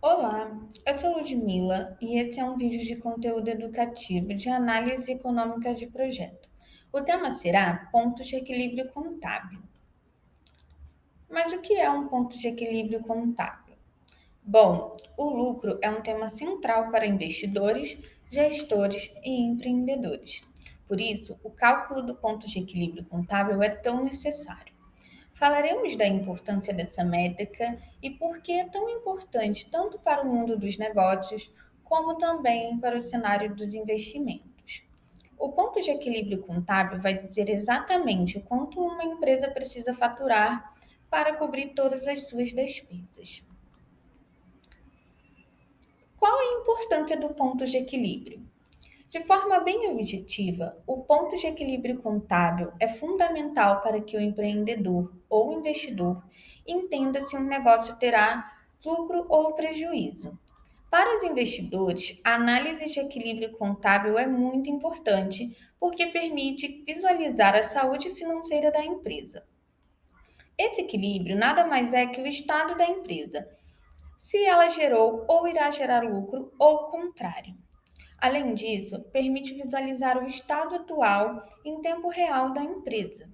Olá, eu sou Ludmila e esse é um vídeo de conteúdo educativo de análise econômica de projeto. O tema será pontos de equilíbrio contábil. Mas o que é um ponto de equilíbrio contábil? Bom, o lucro é um tema central para investidores, gestores e empreendedores. Por isso, o cálculo do ponto de equilíbrio contábil é tão necessário. Falaremos da importância dessa métrica e por que é tão importante tanto para o mundo dos negócios como também para o cenário dos investimentos. O ponto de equilíbrio contábil vai dizer exatamente o quanto uma empresa precisa faturar para cobrir todas as suas despesas. Qual a importância do ponto de equilíbrio? De forma bem objetiva, o ponto de equilíbrio contábil é fundamental para que o empreendedor ou investidor entenda se um negócio terá lucro ou prejuízo. Para os investidores, a análise de equilíbrio contábil é muito importante porque permite visualizar a saúde financeira da empresa. Esse equilíbrio nada mais é que o estado da empresa, se ela gerou ou irá gerar lucro ou o contrário. Além disso, permite visualizar o estado atual em tempo real da empresa.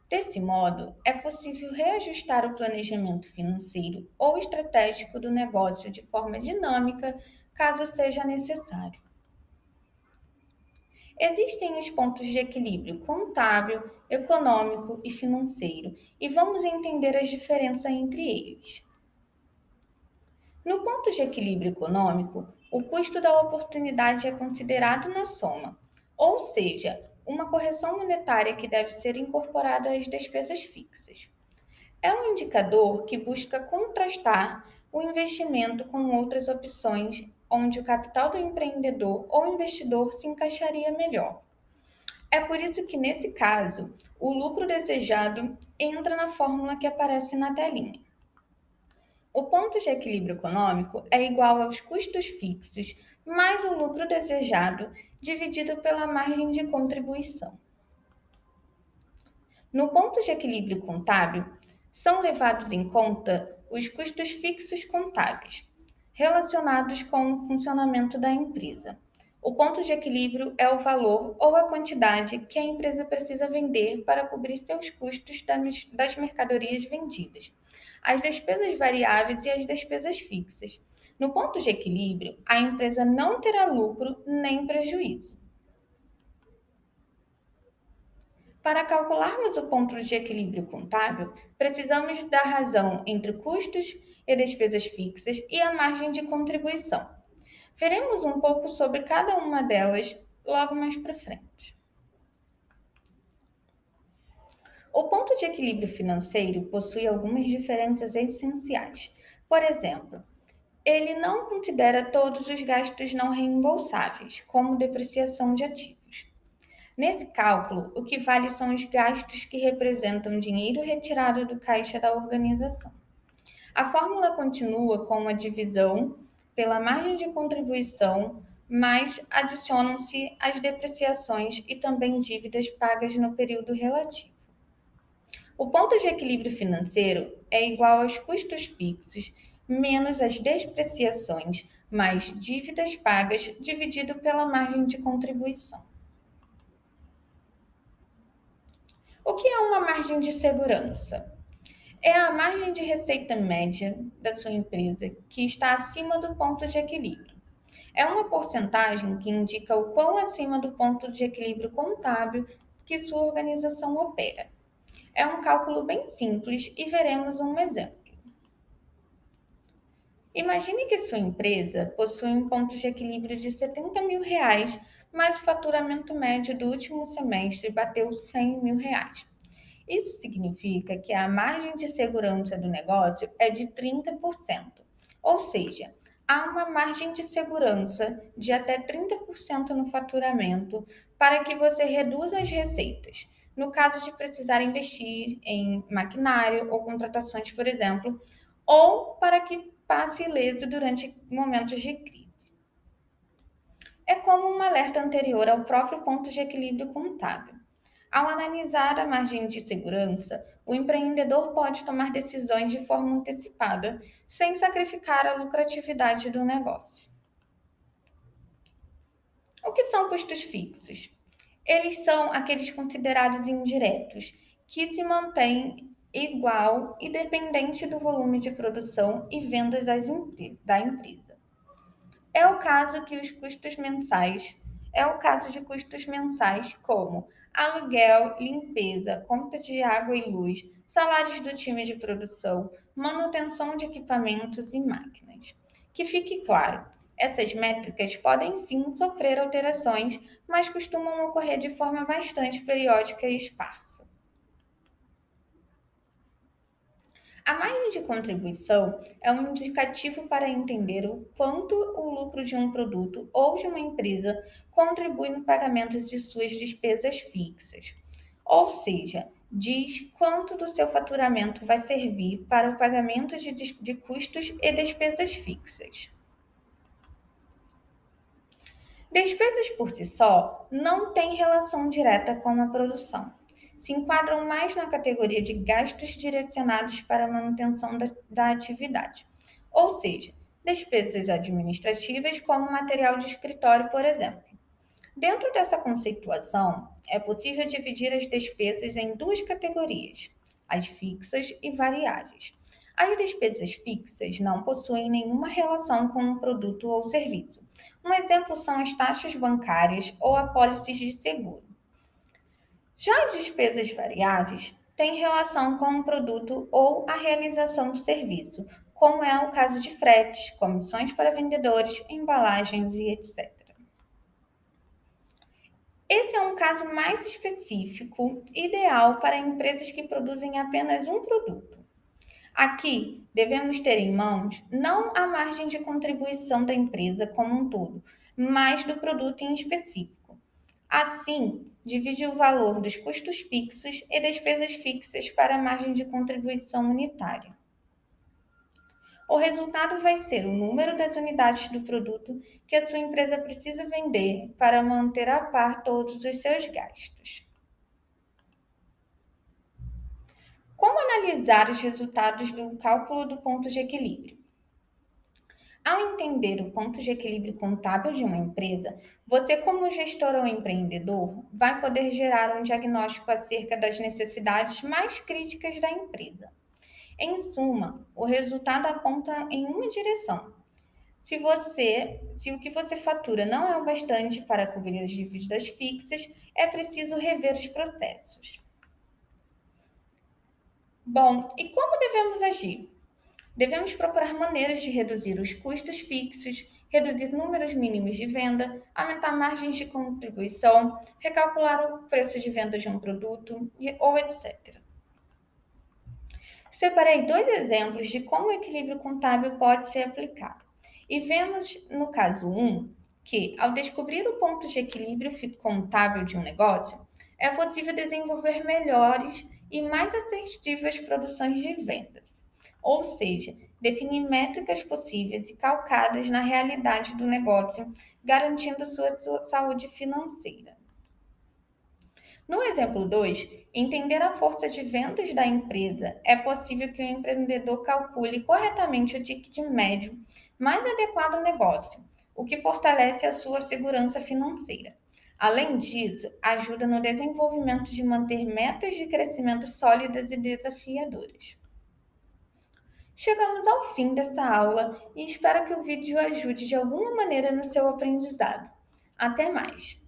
Desse modo, é possível reajustar o planejamento financeiro ou estratégico do negócio de forma dinâmica, caso seja necessário. Existem os pontos de equilíbrio contábil, econômico e financeiro, e vamos entender as diferenças entre eles. No ponto de equilíbrio econômico, o custo da oportunidade é considerado na soma, ou seja, uma correção monetária que deve ser incorporada às despesas fixas. É um indicador que busca contrastar o investimento com outras opções onde o capital do empreendedor ou investidor se encaixaria melhor. É por isso que, nesse caso, o lucro desejado entra na fórmula que aparece na telinha. O ponto de equilíbrio econômico é igual aos custos fixos mais o lucro desejado dividido pela margem de contribuição. No ponto de equilíbrio contábil, são levados em conta os custos fixos contábeis relacionados com o funcionamento da empresa. O ponto de equilíbrio é o valor ou a quantidade que a empresa precisa vender para cobrir seus custos das mercadorias vendidas, as despesas variáveis e as despesas fixas. No ponto de equilíbrio, a empresa não terá lucro nem prejuízo. Para calcularmos o ponto de equilíbrio contábil, precisamos da razão entre custos e despesas fixas e a margem de contribuição. Veremos um pouco sobre cada uma delas logo mais para frente. O ponto de equilíbrio financeiro possui algumas diferenças essenciais. Por exemplo, ele não considera todos os gastos não reembolsáveis, como depreciação de ativos. Nesse cálculo, o que vale são os gastos que representam dinheiro retirado do caixa da organização. A fórmula continua com uma divisão pela margem de contribuição, mas adicionam-se as depreciações e também dívidas pagas no período relativo. O ponto de equilíbrio financeiro é igual aos custos fixos menos as depreciações mais dívidas pagas dividido pela margem de contribuição. O que é uma margem de segurança? É a margem de receita média da sua empresa que está acima do ponto de equilíbrio. É uma porcentagem que indica o quão acima do ponto de equilíbrio contábil que sua organização opera. É um cálculo bem simples e veremos um exemplo. Imagine que sua empresa possui um ponto de equilíbrio de R$ 70.000, mas o faturamento médio do último semestre bateu R$ 100.000. Isso significa que a margem de segurança do negócio é de 30%, ou seja, há uma margem de segurança de até 30% no faturamento para que você reduza as receitas, no caso de precisar investir em maquinário ou contratações, por exemplo, ou para que passe ileso durante momentos de crise. É como um alerta anterior ao próprio ponto de equilíbrio contábil. Ao analisar a margem de segurança, o empreendedor pode tomar decisões de forma antecipada, sem sacrificar a lucratividade do negócio. O que são custos fixos? Eles são aqueles considerados indiretos, que se mantêm igual e dependente do volume de produção e vendas da empresa. É o caso que os custos mensais, é o caso de custos mensais como aluguel, limpeza, conta de água e luz, salários do time de produção, manutenção de equipamentos e máquinas. Que fique claro, essas métricas podem sim sofrer alterações, mas costumam ocorrer de forma bastante periódica e esparsa. A margem de contribuição é um indicativo para entender o quanto o lucro de um produto ou de uma empresa contribui no pagamento de suas despesas fixas. Ou seja, diz quanto do seu faturamento vai servir para o pagamento de custos e despesas fixas. Despesas por si só não têm relação direta com a produção. Se enquadram mais na categoria de gastos direcionados para a manutenção da atividade, ou seja, despesas administrativas, como material de escritório, por exemplo. Dentro dessa conceituação, é possível dividir as despesas em duas categorias: as fixas e variáveis. As despesas fixas não possuem nenhuma relação com o produto ou serviço. Um exemplo são as taxas bancárias ou apólices de seguro. Já as despesas variáveis têm relação com o produto ou a realização do serviço, como é o caso de fretes, comissões para vendedores, embalagens e etc. Esse é um caso mais específico, ideal para empresas que produzem apenas um produto. Aqui, devemos ter em mãos não a margem de contribuição da empresa como um todo, mas do produto em específico. Assim, divide o valor dos custos fixos e despesas fixas para a margem de contribuição unitária. O resultado vai ser o número das unidades do produto que a sua empresa precisa vender para manter a par todos os seus gastos. Como analisar os resultados do cálculo do ponto de equilíbrio? Ao entender o ponto de equilíbrio contábil de uma empresa, você, como gestor ou empreendedor, vai poder gerar um diagnóstico acerca das necessidades mais críticas da empresa. Em suma, o resultado aponta em uma direção. Se o que você fatura não é o bastante para cobrir as dívidas fixas, é preciso rever os processos. Bom, e como devemos agir? Devemos procurar maneiras de reduzir os custos fixos, reduzir números mínimos de venda, aumentar margens de contribuição, recalcular o preço de venda de um produto, ou etc. Separei dois exemplos de como o equilíbrio contábil pode ser aplicado. E vemos, no caso 1, que, ao descobrir o ponto de equilíbrio contábil de um negócio, é possível desenvolver melhores e mais assertivas produções de vendas. Ou seja, definir métricas possíveis e calcadas na realidade do negócio, garantindo sua saúde financeira. No exemplo 2, entender a força de vendas da empresa, é possível que o empreendedor calcule corretamente o ticket médio mais adequado ao negócio, o que fortalece a sua segurança financeira. Além disso, ajuda no desenvolvimento de manter metas de crescimento sólidas e desafiadoras. Chegamos ao fim dessa aula e espero que o vídeo ajude de alguma maneira no seu aprendizado. Até mais!